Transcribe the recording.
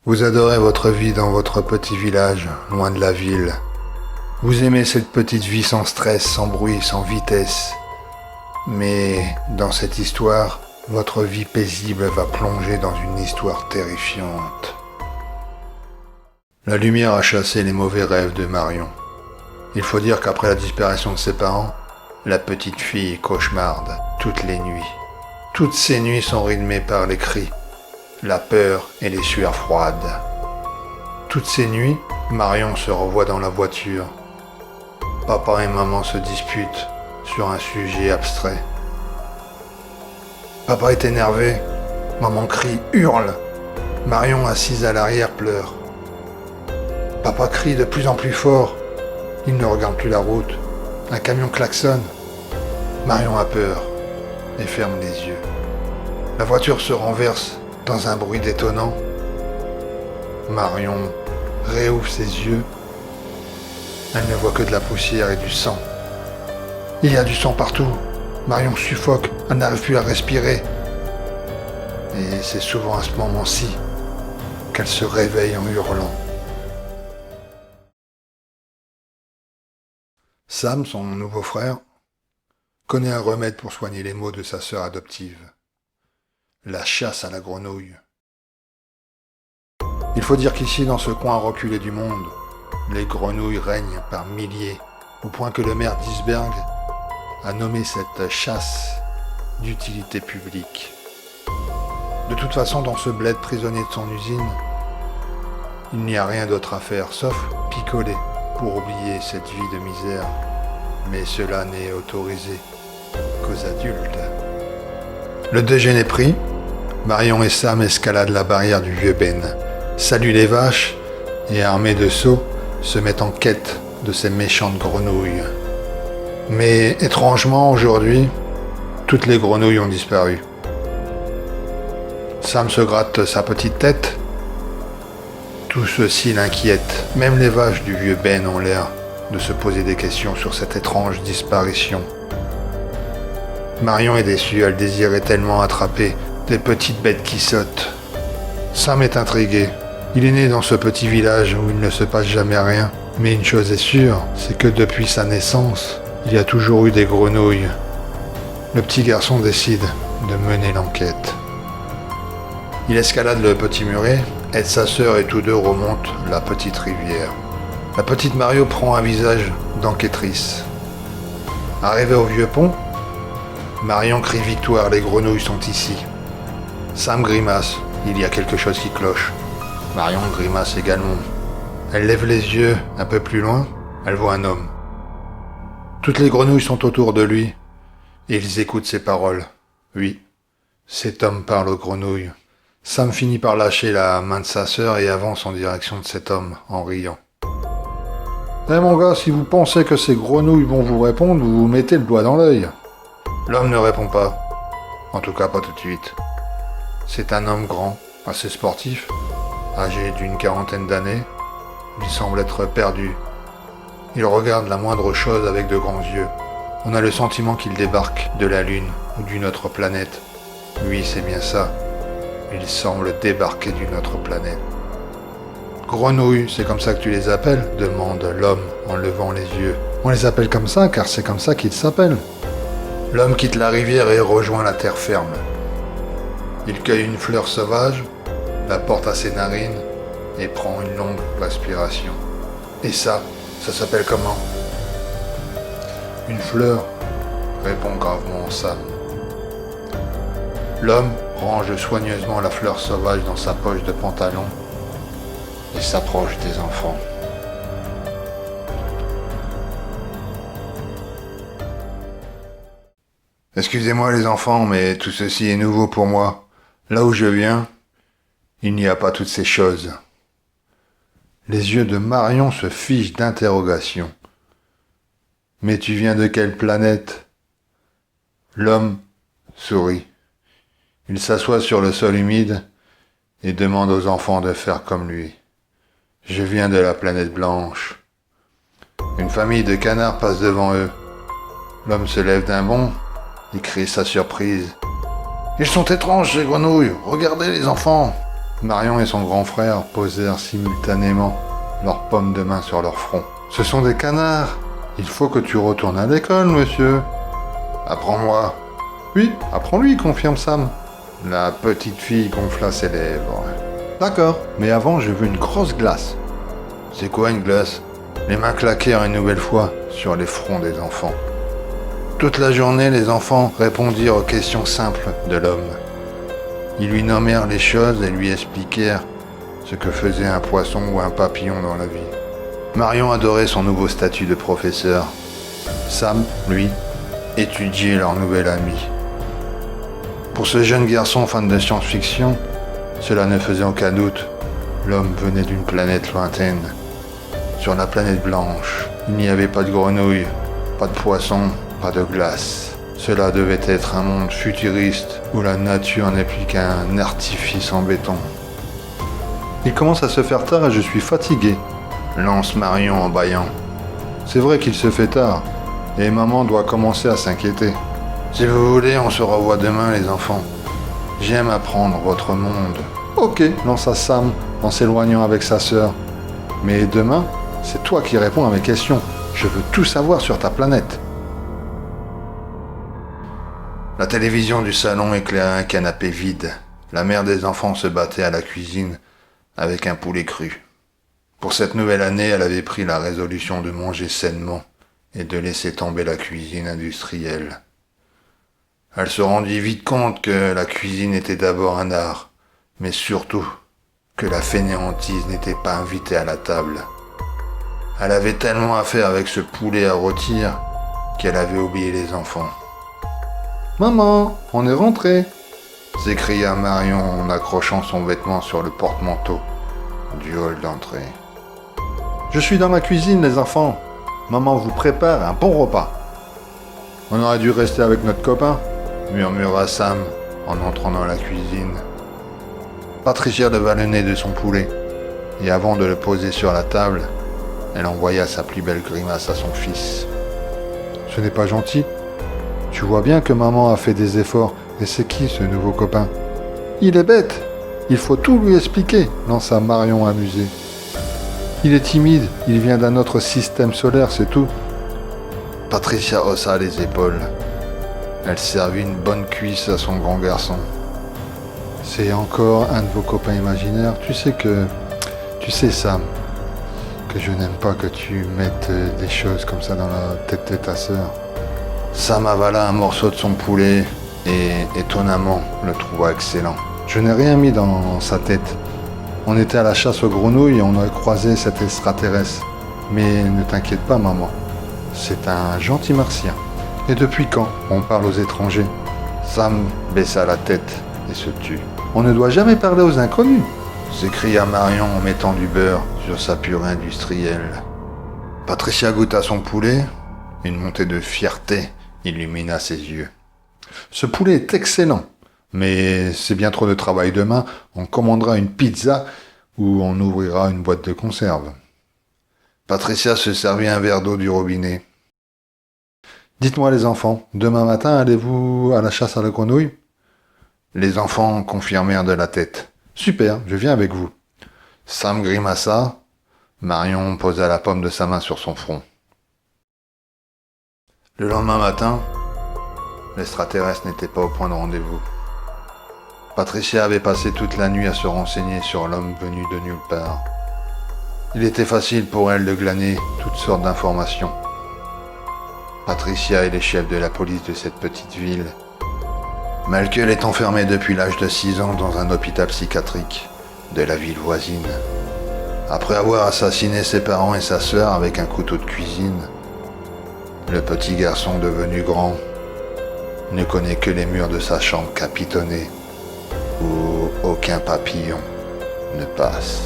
Vous adorez votre vie dans votre petit village, loin de la ville. Vous aimez cette petite vie sans stress, sans bruit, sans vitesse. Mais dans cette histoire, votre vie paisible va plonger dans une histoire terrifiante. La lumière a chassé les mauvais rêves de Marion. Il faut dire qu'après la disparition de ses parents, la petite fille cauchemarde toutes les nuits. Toutes ces nuits sont rythmées par les cris, la peur et les sueurs froides. Toutes ces nuits, Marion se revoit dans la voiture. Papa et maman se disputent sur un sujet abstrait. Papa est énervé, maman crie, hurle. Marion, assise à l'arrière, pleure. Papa crie de plus en plus fort. Il ne regarde plus la route. Un camion klaxonne. Marion a peur et ferme les yeux. La voiture se renverse dans un bruit détonnant. Marion réouvre ses yeux. Elle ne voit que de la poussière et du sang. Il y a du sang partout. Marion suffoque, elle n'arrive plus à respirer. Et c'est souvent à ce moment-ci qu'elle se réveille en hurlant. Sam, son nouveau frère, connaît un remède pour soigner les maux de sa sœur adoptive. La chasse à la grenouille. Il faut dire qu'ici, dans ce coin reculé du monde, les grenouilles règnent par milliers, au point que le maire d'Isberg a nommé cette chasse d'utilité publique. De toute façon, dans ce bled prisonnier de son usine, il n'y a rien d'autre à faire, sauf picoler pour oublier cette vie de misère. Mais cela n'est autorisé qu'aux adultes. Le déjeuner pris, Marion et Sam escaladent la barrière du vieux Ben, saluent les vaches et, armés de seaux, se mettent en quête de ces méchantes grenouilles. Mais étrangement, aujourd'hui, toutes les grenouilles ont disparu. Sam se gratte sa petite tête. Tout ceci l'inquiète. Même les vaches du vieux Ben ont l'air de se poser des questions sur cette étrange disparition. Marion est déçue, elle désirait tellement attraper des petites bêtes qui sautent. Sam est intrigué. Il est né dans ce petit village où il ne se passe jamais rien. Mais une chose est sûre, c'est que depuis sa naissance, il y a toujours eu des grenouilles. Le petit garçon décide de mener l'enquête. Il escalade le petit muret, aide sa sœur et tous deux remontent la petite rivière. La petite Mario prend un visage d'enquêtrice. Arrivé au vieux pont, Marion crie victoire, les grenouilles sont ici. Sam grimace, il y a quelque chose qui cloche. Marion grimace également. Elle lève les yeux un peu plus loin, elle voit un homme. Toutes les grenouilles sont autour de lui, et ils écoutent ses paroles. Oui, cet homme parle aux grenouilles. Sam finit par lâcher la main de sa sœur et avance en direction de cet homme, en riant. Eh mon gars, si vous pensez que ces grenouilles vont vous répondre, vous vous mettez le doigt dans l'œil. L'homme ne répond pas. En tout cas, pas tout de suite. C'est un homme grand, assez sportif, âgé d'une quarantaine d'années. Il semble être perdu. Il regarde la moindre chose avec de grands yeux. On a le sentiment qu'il débarque de la Lune ou d'une autre planète. Oui, c'est bien ça. Il semble débarquer d'une autre planète. Grenouilles, c'est comme ça que tu les appelles ? Demande l'homme en levant les yeux. On les appelle comme ça car c'est comme ça qu'ils s'appellent. L'homme quitte la rivière et rejoint la terre ferme. Il cueille une fleur sauvage, la porte à ses narines et prend une longue respiration. Et ça s'appelle comment ? Une fleur, répond gravement Sam. L'homme range soigneusement la fleur sauvage dans sa poche de pantalon et s'approche des enfants. Excusez-moi les enfants, mais tout ceci est nouveau pour moi. Là où je viens, il n'y a pas toutes ces choses. Les yeux de Marion se figent d'interrogation. Mais tu viens de quelle planète ? L'homme sourit. Il s'assoit sur le sol humide et demande aux enfants de faire comme lui. Je viens de la planète blanche. Une famille de canards passe devant eux. L'homme se lève d'un bond et crie sa surprise. Ils sont étranges ces grenouilles, regardez les enfants. Marion et son grand frère posèrent simultanément leurs paumes de main sur leur front. Ce sont des canards. Il faut que tu retournes à l'école, monsieur. Apprends-moi. Oui, apprends-lui, confirme Sam. La petite fille gonfla ses lèvres. D'accord, mais avant, je veux une grosse glace. C'est quoi une glace? Les mains claquèrent une nouvelle fois sur les fronts des enfants. Toute la journée, les enfants répondirent aux questions simples de l'homme. Ils lui nommèrent les choses et lui expliquèrent ce que faisait un poisson ou un papillon dans la vie. Marion adorait son nouveau statut de professeur. Sam, lui, étudiait leur nouvel ami. Pour ce jeune garçon fan de science-fiction, cela ne faisait aucun doute. L'homme venait d'une planète lointaine. Sur la planète blanche, il n'y avait pas de grenouilles, pas de poissons, pas de glace. Cela devait être un monde futuriste où la nature n'est plus qu'un artifice en béton. Il commence à se faire tard et je suis fatigué, lance Marion en bâillant. C'est vrai qu'il se fait tard, et maman doit commencer à s'inquiéter. Si vous voulez, on se revoit demain, les enfants. J'aime apprendre votre monde. Ok, lança Sam en s'éloignant avec sa sœur. Mais demain, c'est toi qui réponds à mes questions. Je veux tout savoir sur ta planète. La télévision du salon éclairait un canapé vide. La mère des enfants se battait à la cuisine avec un poulet cru. Pour cette nouvelle année, elle avait pris la résolution de manger sainement et de laisser tomber la cuisine industrielle. Elle se rendit vite compte que la cuisine était d'abord un art, mais surtout que la fainéantise n'était pas invitée à la table. Elle avait tellement à faire avec ce poulet à rôtir qu'elle avait oublié les enfants. « Maman, on est rentré !» s'écria Marion en accrochant son vêtement sur le porte-manteau du hall d'entrée. « Je suis dans la cuisine, les enfants. Maman vous prépare un bon repas. »« On aurait dû rester avec notre copain » murmura Sam en entrant dans la cuisine. Patricia leva le nez de son poulet, et avant de le poser sur la table, elle envoya sa plus belle grimace à son fils. « Ce n'est pas gentil. Tu vois bien que maman a fait des efforts, et c'est qui ce nouveau copain ? » « Il est bête. Il faut tout lui expliquer, lança Marion amusée. « Il est timide, il vient d'un autre système solaire, c'est tout. » Patricia haussa les épaules. Elle servit une bonne cuisse à son grand garçon. « C'est encore un de vos copains imaginaires. Tu sais Sam, que je n'aime pas que tu mettes des choses comme ça dans la tête de ta sœur. » Sam avala un morceau de son poulet et, étonnamment, le trouva excellent. Je n'ai rien mis dans sa tête. On était à la chasse aux grenouilles et on a croisé cet extraterrestre. Mais ne t'inquiète pas, maman. C'est un gentil martien. Et depuis quand on parle aux étrangers ? Sam baissa la tête et se tut. On ne doit jamais parler aux inconnus, s'écria Marion en mettant du beurre sur sa purée industrielle. Patricia goûta son poulet. Une montée de fierté illumina ses yeux. Ce poulet est excellent, mais c'est bien trop de travail demain. On commandera une pizza ou on ouvrira une boîte de conserve. Patricia se servit un verre d'eau du robinet. Dites-moi les enfants, demain matin allez-vous à la chasse à la grenouille ? Les enfants confirmèrent de la tête. Super, je viens avec vous. Sam grimaça. Marion posa la paume de sa main sur son front. Le lendemain matin, l'extraterrestre n'était pas au point de rendez-vous. Patricia avait passé toute la nuit à se renseigner sur l'homme venu de nulle part. Il était facile pour elle de glaner toutes sortes d'informations. Patricia est le chef de la police de cette petite ville. Malkel est enfermé depuis l'âge de 6 ans dans un hôpital psychiatrique de la ville voisine. Après avoir assassiné ses parents et sa sœur avec un couteau de cuisine, le petit garçon devenu grand ne connaît que les murs de sa chambre capitonnée où aucun papillon ne passe.